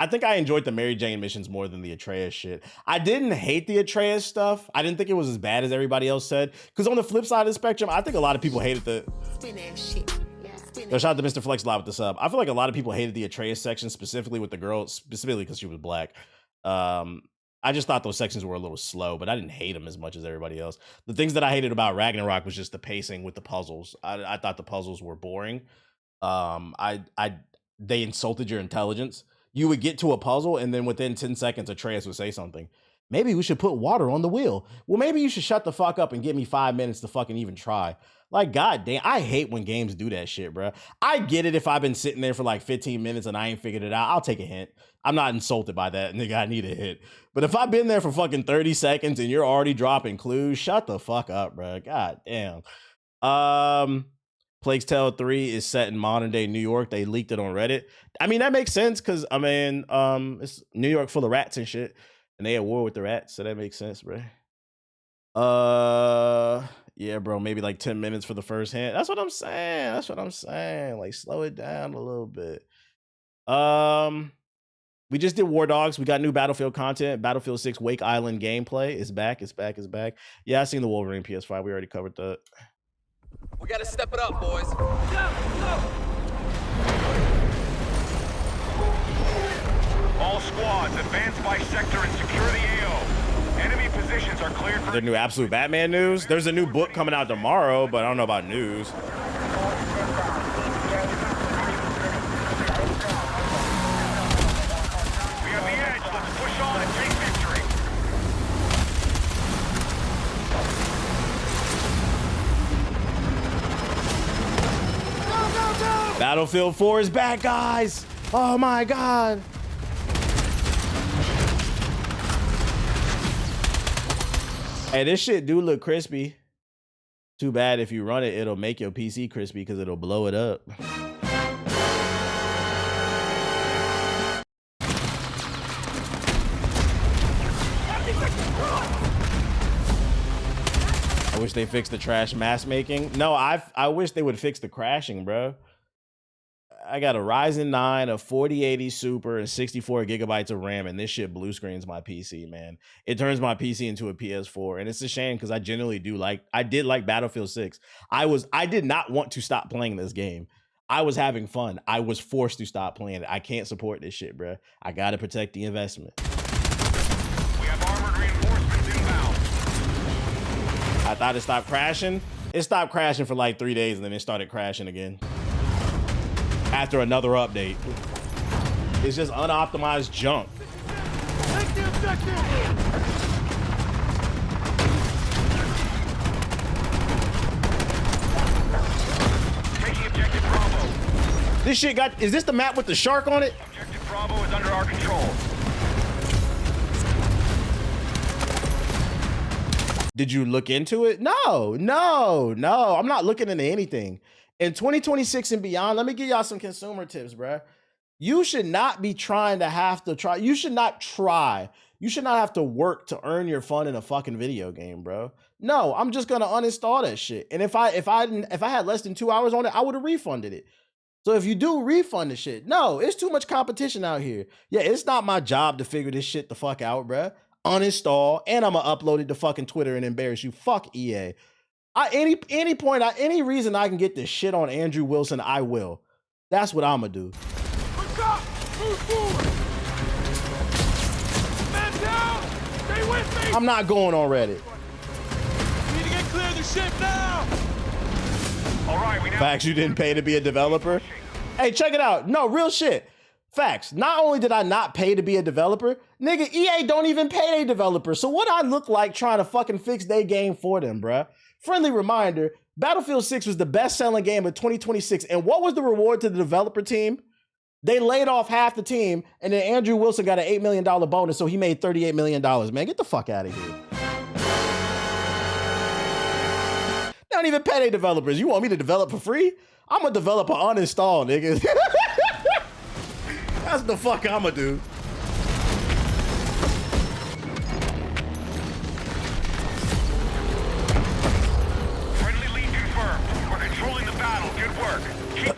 I think I enjoyed the Mary Jane missions more than the Atreus shit. I didn't hate the Atreus stuff. I didn't think it was as bad as everybody else said. Because on the flip side of the spectrum, I think a lot of people hated the... Yo, shout out to Mr. Flex Live with the sub. I feel like a lot of people hated the Atreus section, specifically with the girl, specifically because she was black. I just thought those sections were a little slow, but I didn't hate them as much as everybody else. The things that I hated about Ragnarok was just the pacing with the puzzles. I thought the puzzles were boring. They insulted your intelligence. You would get to a puzzle, and then within 10 seconds, Atreus would say something. Maybe we should put water on the wheel. Well, maybe you should shut the fuck up and give me 5 minutes to fucking even try. Like, goddamn, I hate when games do that shit, bro. I get it if I've been sitting there for like 15 minutes and I ain't figured it out. I'll take a hint. I'm not insulted by that, nigga. I need a hint. But if I've been there for fucking 30 seconds and you're already dropping clues, shut the fuck up, bro. God damn. Plague's Tale 3 is set in modern day New York. They leaked it on Reddit. I mean, that makes sense because, I mean, it's New York full of rats and shit. And they at war with the rats, so that makes sense, bro. Yeah, bro, maybe like 10 minutes for the first hint. That's what I'm saying. That's what I'm saying. Like, slow it down a little bit. We just did War Dogs. We got new Battlefield content. Battlefield 6 Wake Island gameplay is back. It's back. It's back. Yeah, I seen the Wolverine PS5. We already covered that. We gotta step it up, boys. All squads, advance by sector and secure the AO. Enemy positions are cleared for... Is there new Absolute Batman news? There's a new book coming out tomorrow, but I don't know about news. We have the edge. Let's push on and take victory. Battlefield 4 is back, guys. Oh my God. Hey, this shit do look crispy. Too bad if you run it, it'll make your PC crispy because it'll blow it up. I wish they fixed the trash mask making. No, I wish they would fix the crashing, bro. I got a Ryzen 9, a 4080 Super, and 64 gigabytes of RAM, and this shit blue screens my PC, man. It turns my PC into a PS4, and it's a shame because I genuinely did like Battlefield 6. I did not want to stop playing this game. I was having fun. I was forced to stop playing it. I can't support this shit, bro. I gotta protect the investment. We have armored reinforcements inbound. I thought it stopped crashing. It stopped crashing for like 3 days, and then it started crashing again. After another update. It's just unoptimized junk. Take the objective. Taking objective Bravo. This shit got, is this the map with the shark on it? Objective Bravo is under our control. Did you look into it? No. I'm not looking into anything. In 2026 and beyond, let me give y'all some consumer tips, bruh. You should not be trying to you should not try You should not have to work to earn your fun in a fucking video game, bro. No, I'm just gonna uninstall that shit. And if I had less than 2 hours on it, I would have refunded it. So if you do refund the shit, no, it's too much competition out here. Yeah, it's not my job to figure this shit the fuck out, bro. Uninstall, and I'm gonna upload it to fucking Twitter and embarrass you. Fuck EA. Any reason I can get this shit on Andrew Wilson, I will. That's what I'm gonna do. Move forward! Man down! Stay with me! I'm not going on Reddit. We need to get clear of the ship now! Alright, we now... Facts, you didn't pay to be a developer? Hey, check it out. No, real shit. Facts. Not only did I not pay to be a developer, nigga, EA don't even pay their developers. So what I look like trying to fucking fix their game for them, bruh? Friendly reminder, Battlefield 6 was the best-selling game of 2026. And what was the reward to the developer team? They laid off half the team, and then Andrew Wilson got an $8 million bonus, so he made $38 million. Man, get the fuck out of here. They don't even pay their developers. You want me to develop for free? I'm a developer uninstall, nigga. That's the fuck I'ma do. Friendly lead confirmed. We're controlling the battle. Good work. Keep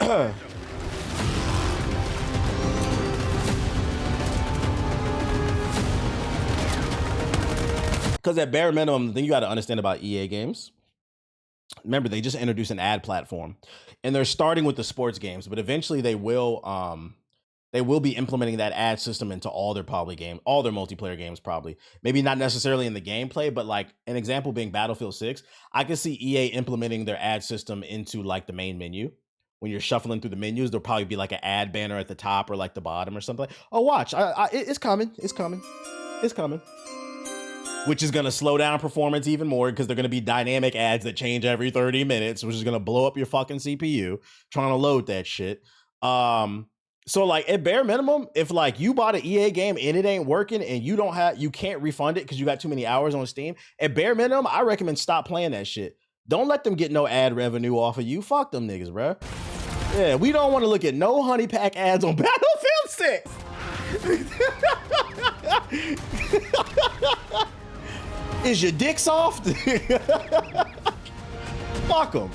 Because at bare minimum, the thing you got to understand about EA games, remember, they just introduced an ad platform, and they're starting with the sports games, but eventually they will be implementing that ad system into all their all their multiplayer games, probably. Maybe not necessarily in the gameplay, but like an example being Battlefield 6. I could see EA implementing their ad system into like the main menu. When you're shuffling through the menus, there'll probably be like an ad banner at the top or like the bottom or something. Oh, watch, it's coming. Which is going to slow down performance even more because they're going to be dynamic ads that change every 30 minutes, which is going to blow up your fucking CPU trying to load that shit. So like at bare minimum, if like you bought an EA game and it ain't working and you can't refund it because you got too many hours on Steam, at bare minimum, I recommend stop playing that shit. Don't let them get no ad revenue off of you. Fuck them niggas, bro. Yeah, we don't want to look at no honey pack ads on Battlefield 6. Is your dick soft? Fuck them.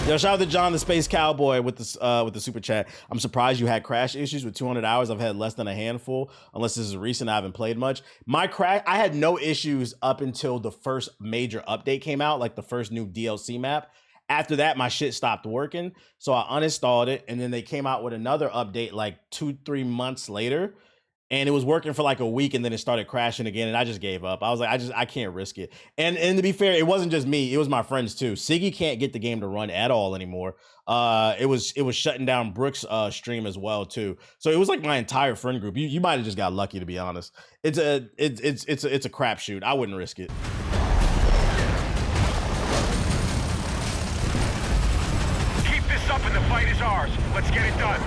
Yo, shout out to John the Space Cowboy with the super chat. I'm surprised you had crash issues with 200 hours. I've had less than a handful. Unless this is recent, I haven't played much. I had no issues up until the first major update came out, like the first new DLC map. After that, my shit stopped working. So I uninstalled it, and then they came out with another update like 2-3 months later. And it was working for like a week, and then it started crashing again, and I just gave up. I was like, I can't risk it. And to be fair, it wasn't just me; it was my friends too. Siggy can't get the game to run at all anymore. It was shutting down Brooks' stream as well too. So it was like my entire friend group. You might have just got lucky, to be honest. It's a crapshoot. I wouldn't risk it. keep this up, and the fight is ours. Let's get it done.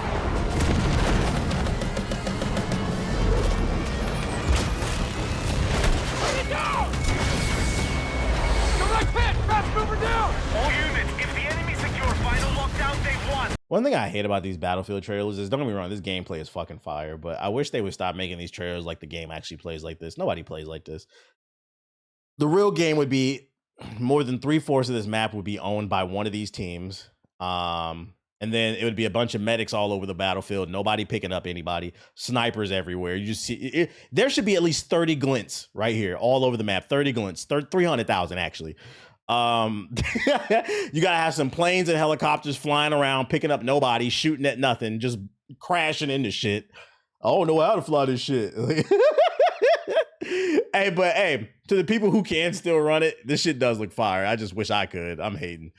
Down! Direct hit! Fast mover down! All units, if the enemy secure final lockdown, they've won. One thing I hate about these Battlefield trailers is, don't get me wrong, this gameplay is fucking fire, but I wish they would stop making these trailers like the game actually plays like this. Nobody plays like this. The real game would be more than 3/4 of this map would be owned by one of these teams. And then it would be a bunch of medics all over the battlefield. Nobody picking up anybody. Snipers everywhere. You just see it. There should be at least 30 glints right here, all over the map. 30 glints, 300,000 actually. You gotta have some planes and helicopters flying around, picking up nobody, shooting at nothing, just crashing into shit. I don't know how to fly this shit. Hey, to the people who can still run it, this shit does look fire. I just wish I could. I'm hating.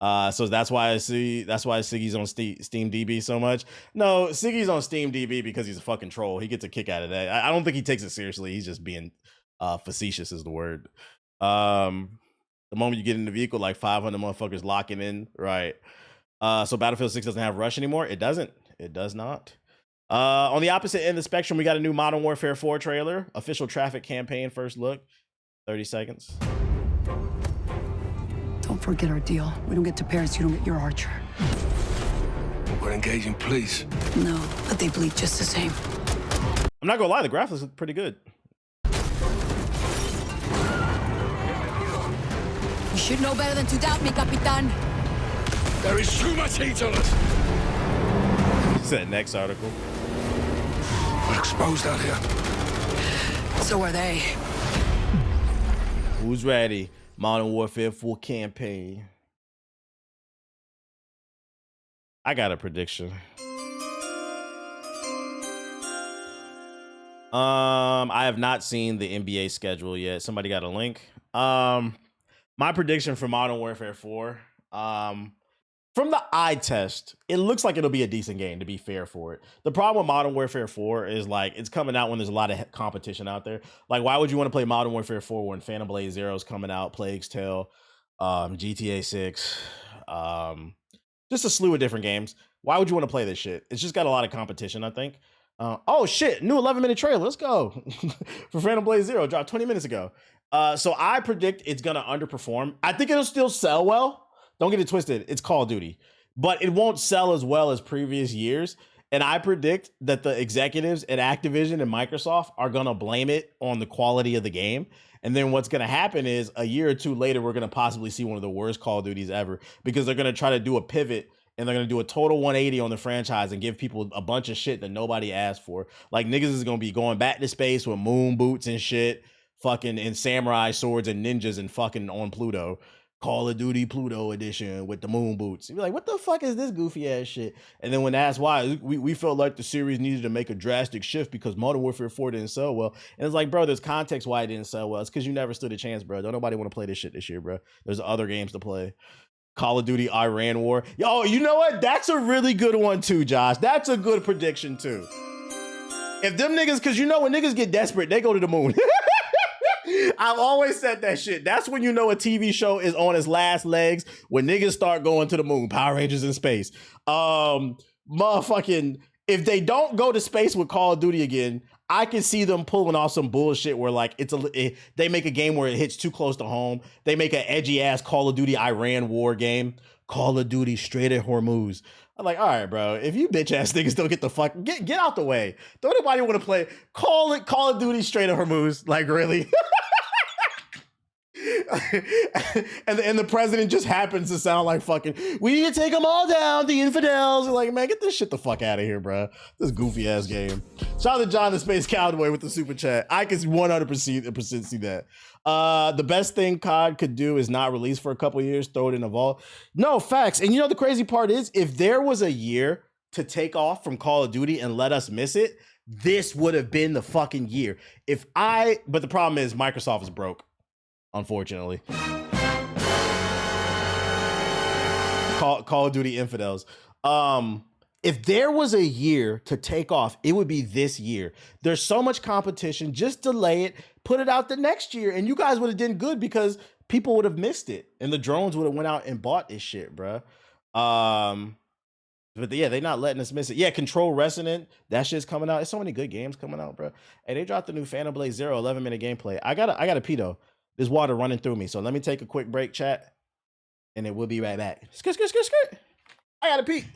So that's why Siggy's on Steam DB so much. No, Siggy's on Steam DB because he's a fucking troll. He gets a kick out of that. I don't think he takes it seriously. He's just being facetious is the word. The moment you get in the vehicle, like 500 motherfuckers locking in, right? So Battlefield 6 doesn't have rush anymore. It doesn't. It does not. On the opposite end of the spectrum, we got a new Modern Warfare 4 trailer. Official traffic campaign first look. 30 seconds. Don't forget our deal. We don't get to Paris, you don't get your Archer. We're engaging police. No, but they bleed just the same. I'm not gonna lie, the graphics look pretty good. You should know better than to doubt me, Capitan. There is too much heat on us. That next article. We're exposed out here. So are they. Who's ready? Modern Warfare 4 campaign. I got a prediction. I have not seen the NBA schedule yet. Somebody got a link. My prediction for Modern Warfare 4. From the eye test, it looks like it'll be a decent game, to be fair for it. The problem with Modern Warfare 4 is, like, it's coming out when there's a lot of competition out there. Like, why would you want to play Modern Warfare 4 when Phantom Blade Zero is coming out, Plague's Tale, GTA 6, just a slew of different games? Why would you want to play this shit? It's just got a lot of competition, I think. Oh, shit, new 11-minute trailer. Let's go. For Phantom Blade Zero, dropped 20 minutes ago. So I predict it's going to underperform. I think it'll still sell well. Don't get it twisted. It's Call of Duty, but it won't sell as well as previous years. And I predict that the executives at Activision and Microsoft are going to blame it on the quality of the game. And then what's going to happen is a year or two later, we're going to possibly see one of the worst Call of Duties ever, because they're going to try to do a pivot and they're going to do a total 180 on the franchise and give people a bunch of shit that nobody asked for. Like, niggas is going to be going back to space with moon boots and shit, fucking, and samurai swords and ninjas and fucking on Pluto. Call of Duty Pluto edition with the moon boots. You'd be like, what the fuck is this goofy ass shit? And then when asked why, we felt like the series needed to make a drastic shift because Modern Warfare 4 didn't sell well. And it's like, bro, there's context why it didn't sell well. It's because you never stood a chance, bro. Don't nobody want to play this shit this year, bro. There's other games to play. Call of Duty Iran War. Yo, you know what? That's a really good one too, Josh. That's a good prediction too. If them niggas, because you know when niggas get desperate, they go to the moon. I've always said that shit. That's when you know a TV show is on its last legs, when niggas start going to the moon. Power Rangers in space. Motherfucking, if they don't go to space with Call of Duty again, I can see them pulling off some bullshit where, like, they make a game where it hits too close to home. They make an edgy ass Call of Duty Iran War game. Call of Duty straight at Hormuz. I'm like, all right, bro. If you bitch ass niggas don't get the fuck, get out the way. Don't nobody want to play Call of Duty straight at Hormuz. Like, really? and the president just happens to sound like fucking, we need to take them all down, the infidels. Like, man, get this shit the fuck out of here, bro. This goofy ass game. Shout out to John the Space Cowboy with the super chat. I can 100% see that. The best thing COD could do is not release for a couple years, throw it in a vault. No, facts. And you know the crazy part is, if there was a year to take off from Call of Duty and let us miss it, this would have been the fucking year. But the problem is Microsoft is broke. Unfortunately. Call of Duty infidels. If there was a year to take off, it would be this year. There's so much competition. Just delay it, put it out the next year, and you guys would have done good because people would have missed it, and the drones would have went out and bought this shit, bro. But yeah, they not letting us miss it. Yeah, Control Resonant, that shit's coming out. There's so many good games coming out, bro. Hey, they dropped the new Phantom Blade Zero 11-minute gameplay. I gotta pee though. There's water running through me, so let me take a quick break, chat, and then we'll be right back. Skirt. I gotta pee.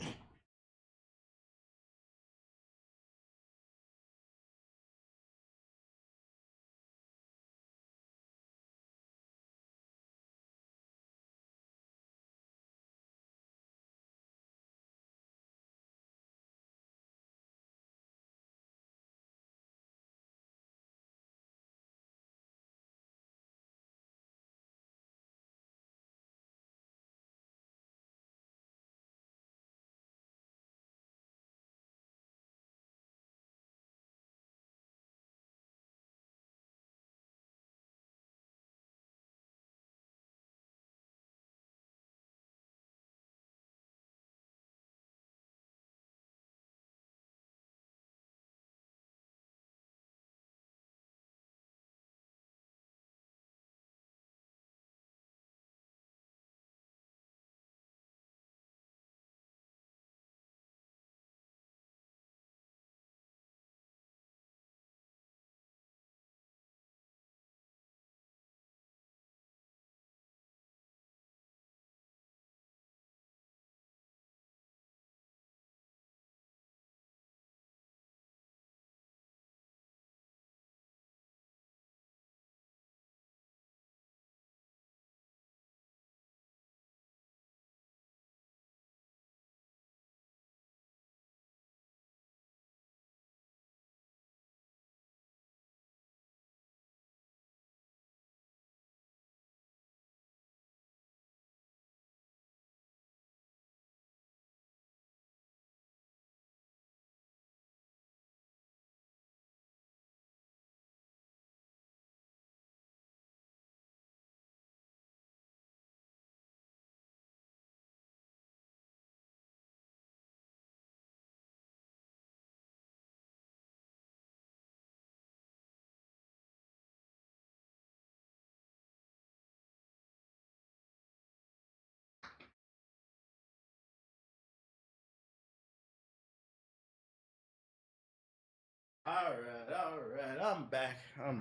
I'm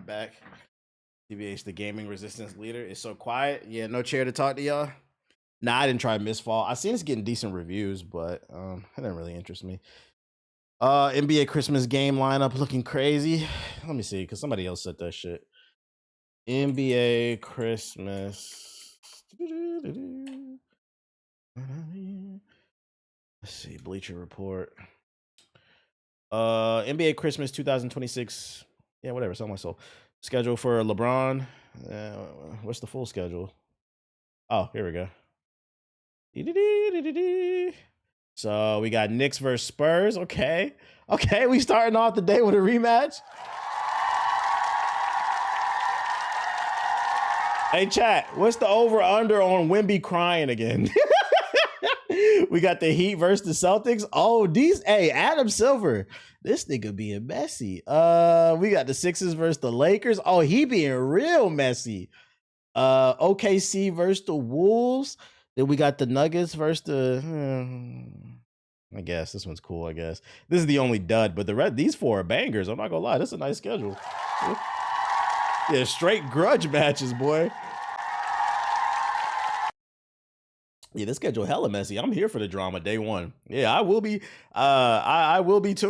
back. TBH, the gaming resistance leader, is so quiet. Yeah, no chair to talk to y'all. Nah, I didn't try Mistfall. I seen it's getting decent reviews, but it didn't really interest me. NBA Christmas game lineup looking crazy. Let me see, because somebody else said that shit. NBA Christmas. Let's see, Bleacher Report. NBA Christmas 2026. Yeah, whatever. Sell my soul. Schedule for LeBron. What's the full schedule? Oh, here we go. So we got Knicks versus Spurs. Okay, we starting off the day with a rematch. Hey, chat, what's the over-under on Wemby crying again? We got the Heat versus the Celtics. Oh, Adam Silver. This nigga being messy. We got the Sixers versus the Lakers. Oh, he being real messy. OKC versus the Wolves. Then we got the Nuggets versus the... I guess this one's cool, I guess. This is the only dud, but these four are bangers. I'm not gonna lie. This is a nice schedule. Yeah, straight grudge matches, boy. Yeah, this schedule hella messy. I'm here for the drama day one. Yeah, I will be. I will be too.